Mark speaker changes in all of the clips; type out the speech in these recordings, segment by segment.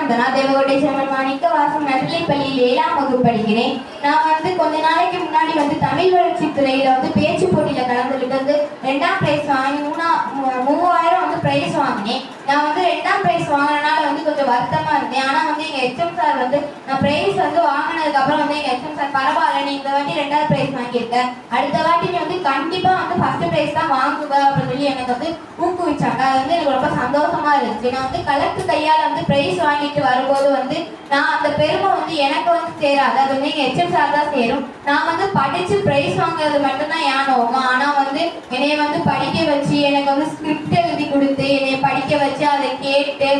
Speaker 1: வந்தனா தேவகோட்டை செல்வன் மாணிக்க வாசம் நடுநிலைப்பள்ளியில் 7ஆம் வகுப்பு படிக்கிறேன். நான் கொஞ்ச நாளைக்கு முன்னாடி தமிழ் வளர்ச்சி துறையில பேச்சு போட்டியில கலந்துக்கிட்டு 2ஆம் பிரைஸ் வாங்கி 3000 பிரைஸ் வாங்கினேன். நான் 2ஆம் பிரைஸ் வாங்கினால கொஞ்சம் வருத்தமா இருந்தேன். ஆனா எங்க எச்எம் சார் நான் பிரைஸ் வாங்கினதுக்கு அப்புறம் எங்க எச்எம் சார் பரவாயில்ல, நீ இந்த வாட்டி 2ஆவது பிரைஸ் வாங்கியிருக்க, அடுத்த வாட்டி நீ கண்டிப்பா ஃபர்ஸ்ட் பிரைஸ் தான் வாங்குவ அப்படின்னு சொல்லி எனக்கு ஊக்குவிச்சாங்க. அது எனக்கு ரொம்ப சந்தோஷமா இருந்துச்சு. நான் கலெக்டர் கையால பிரைஸ் வாங்கிட்டு வரும்போது நான் அந்த பெருமை எனக்கு சேராது, அது எங்க எச்எம் சார் தான் சேரும். நான் படிச்சு பிரைஸ் வாங்குறது மட்டும்தான் என் நோக்கம். ஆனா என்னைய படிக்க வச்சு எனக்கு ஸ்கிரிப்ட் எழுதி கொடுத்து என்னைய படிக்க வச்சு அதை கேட்டு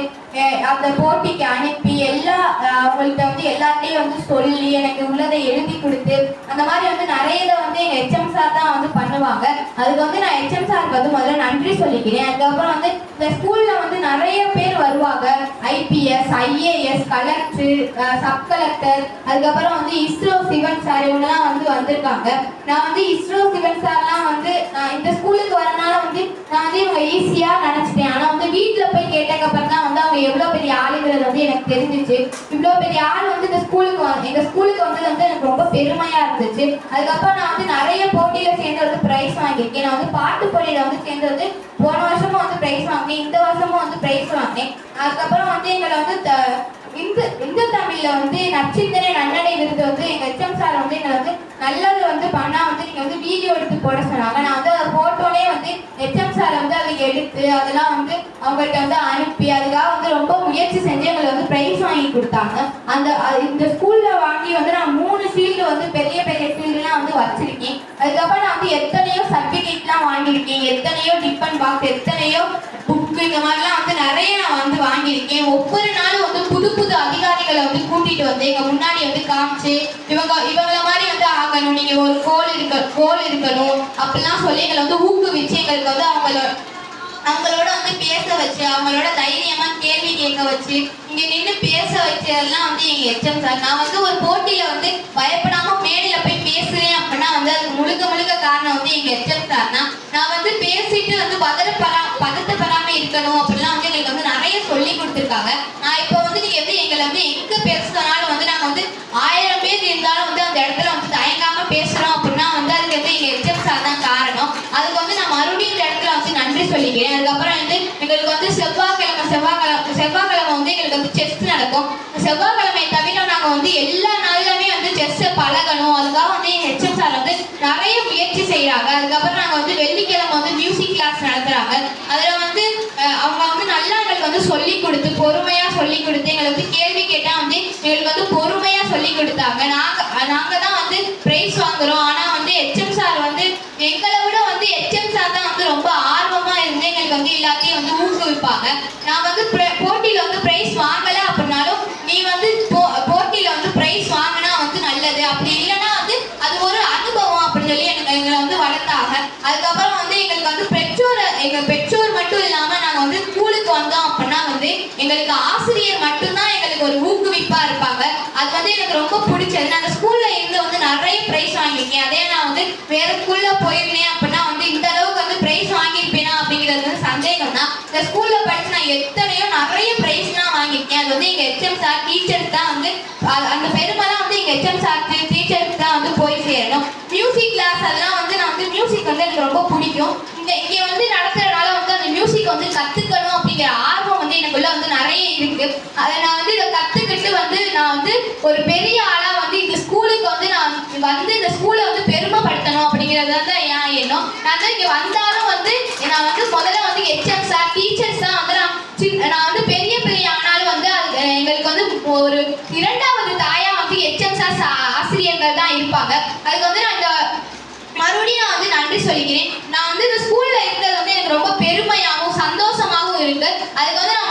Speaker 1: அந்த போட்டிக்கு அனுப்பி அவங்கள்ட்ட எல்லாத்தையும் சொல்லி எனக்கு உள்ளதை எழுதி கொடுத்து அந்த மாதிரி நிறைய எங்க எச்எம் சார் தான் பண்ணுவாங்க. அதுக்கு நான் எச்எம் சாருக்கு முதல்ல நன்றி சொல்லிக்கிறேன். அதுக்கப்புறம் இந்த ஸ்கூல்ல நிறைய பேர் வருவாங்க, IPS, IAS, collector, sub collector, அதுக்கப்புறம் இஸ்ரோ சிவன் சார் இவங்கெல்லாம் வந்திருக்காங்க. நான் இஸ்ரோ சிவன் சார்லாம் இந்த ஸ்கூலுக்கு வரனால நான் இவங்க ஈஸியா நினைச்சிட்டேன். ஆனா வீட்டுல போய் கேட்டக்கப்புறம் தான் அவங்க எவ்வளவு பெரிய ஆளுங்கிறது எனக்கு தெரிஞ்சிச்சு. இவ்வளவு பெரிய ஆள் இந்த ஸ்கூலுக்கு எங்க ஸ்கூலுக்கு வந்தது எனக்கு ரொம்ப பெருமையா இருந்துச்சு. அதுக்கப்புறம் நான் நிறைய போட்டியில சேர்ந்து பிரைஸ் வாங்கியிருக்கேன். நான் பாட்டு போட்டியில சேர்ந்து போன வருஷமும் பிரைஸ் வாங்கினேன், இந்த வருஷமும் பிரைஸ் வாங்கினேன். அதுக்கப்புறம் எங்களை இந்து தமிழ்ல நச்சிந்தனை நன்னடை விருது எங்க எச்எம் சார் எங்களை நல்லது பண்ணா நீங்க வீடியோ எடுத்து போட சொன்னாங்க. நான் அதை போட்டோனே எச்எம் சார் அதை எடுத்து அதெல்லாம் அவங்கள்ட்ட அனுப்பி அதுக்காக ரொம்ப முயற்சி செஞ்சு எங்களை பிரைஸ் வாங்கி கொடுத்தாங்க. இந்த ஸ்கூல்ல வாங்கி நான் 3 ஃபீல்டு பெரிய பெரிய ஃபீல்டுலாம் வச்சிருக்கேன். அதுக்கப்புறம் நான் எத்தனையோ சர்டிஃபிகேட்லாம் வாங்கியிருக்கேன், எத்தனையோ டிஃபன் பாக்ஸ், எத்தனையோ புக்கு, இந்த மாதிரிலாம் நிறைய நான் வாங்கியிருக்கேன். ஒவ்வொரு நாளும் புது புது அதிகாரிகளை கூட்டிட்டு எங்க முன்னாடி காமிச்சு இவங்கள மாதிரி ஆகணும், நீங்க ஒரு கோல் இருக்கணும் அப்படிலாம் சொல்லி எங்களை ஊக்குவிச்சு எங்களுக்கு அவங்களோட பேச வச்சு அவங்களோட தைரியமா கேள்வி கேட்க வச்சு இங்க நின்று பேச வச்சதெல்லாம் எங்க எச்எம் சார். நான் ஒரு போட்டியில பயப்படாம மேடையில போய் பேசுறேன் அப்படின்னா அதுக்கு முழுக்க காரணம் எங்க எச்எம் சார் தான். நான் பேசிட்டு பதட்டப்படாம இருக்கணும் அப்படிலாம் எங்களுக்கு நிறைய சொல்லி கொடுத்துருக்காங்க. நான் இப்போ நீங்க எங்களை எங்க பேசுறதுனாலும் நாங்க 1000 பேர் இருந்தாலும் அந்த இடத்துல தயங்காம பேசுறோம் அப்படின்னா அதுக்கு எங்க எச்எம் சார் தான் காரணம். அதுக்கு நான் மறுபடியும் இந்த இடத்துல நன்றி சொல்லிக்கிறேன். அதுக்கப்புறம் எங்களுக்கு செவ்வாய்க்கிழமை எங்களுக்கு செஸ் நடக்கும். செவ்வாய்க்கிழமை தவிர நாங்க எல்லா நாளுமே செஸ் பழகணும். அதுக்காக எங்க எச்எம் சார் நிறைய முயற்சி செய்யறாங்க. அதுக்கப்புறம் நாங்க வெள்ளிக்கிழமை மியூசிக் கிளாஸ் நடத்துறாங்க. அதுல அவங்க நல்லா எங்களுக்கு சொல்லி கொடுத்து பொறுமையா சொல்லி கொடுத்து எங்களுக்கு கேள்வி கேட்டா எங்களுக்கு பொறுமையா சொல்லி கொடுத்தாங்க. நாங்க தான் பிரைஸ் வாங்குறோம். ஆனா எச்எம் சார் எங்களை விட எச்எம் சார் தான் ரொம்ப ஆர்வமா இருந்து எங்களுக்கு எல்லாத்தையும் ஊக்குவிப்பாங்க. நான் போட்டியில பிரைஸ் வாங்கல அப்படின்னாலும் நீ போட்டியில பிரைஸ் வாங்கினா நல்லது, அப்படி இல்லைன்னா அது ஒரு அனுபவம் அப்படின்னு சொல்லி எங்களை வளர்த்தாங்க. அதுக்கப்புறம் எங்களுக்கு பெற்றோர் மட்டும் இல்லாம நாங்க ஸ்கூலுக்கு வந்தோம் அப்படின்னா எங்களுக்கு ஆசிரியர் மட்டும்தான் எங்களுக்கு ஒரு ஊக்குவிப்பா இருப்பாங்க. அது எனக்கு ரொம்ப பிடிச்சது. நான் ஸ்கூல்ல இருந்து நிறைய பிரைஸ் வாங்கியிருக்கேன். அதே நான் வேற ஸ்கூல்ல போயிருந்தேன் அப்படின்னா இந்த அளவுக்கு பிரைஸ் வாங்கியிருப்பேனா அப்படிங்கிறது சந்தேகம் தான். இந்த ஸ்கூல்ல படிச்சு நான் எத்தனையோ நிறைய பிரைஸ்லாம் வாங்கியிருக்கேன். அது எங்க எச்எம் சார் டீச்சர்ஸ் தான் அந்த பெருமை தான் எங்க எச்எம் சார் டீச்சர்ஸ் தான் போய் சேரணும். மியூசிக் கிளாஸ் அதெல்லாம் நான் மியூசிக் எனக்கு ரொம்ப பிடிக்கும். இங்க நடத்துறதுனால அந்த மியூசிக் கத்துக்கணும் அப்படிங்கிற ஆர்வம் எனக்குள்ள நிறைய இருக்கு. அதை நான் இதை கத்துக்கிட்டு நான் ஒரு பெரிய ஆளா இந்த ஸ்கூலுக்கு நான் இந்த ஸ்கூலை பெருமைப்படுத்தணும் அப்படிங்கிறது தான் என் எண்ணம். நான் இங்க வந்தாலும் நான் முதல்ல எச்எம் சார் டீச்சர்ஸ் தான் நான் பெரிய பெரிய ஆனாலும் எங்களுக்கு ஒரு 2வது தாயா எச்எம் சார் ஆசிரியர்கள் தான் இருப்பாங்க. அதுக்கு நான் மறுபடியும் நான் நன்றி சொல்லிக்கிறேன். நான் இந்த ஸ்கூல்ல இருந்தது எனக்கு ரொம்ப பெருமையாகவும் சந்தோஷமாகவும் இருக்கு. அதுக்கு நான்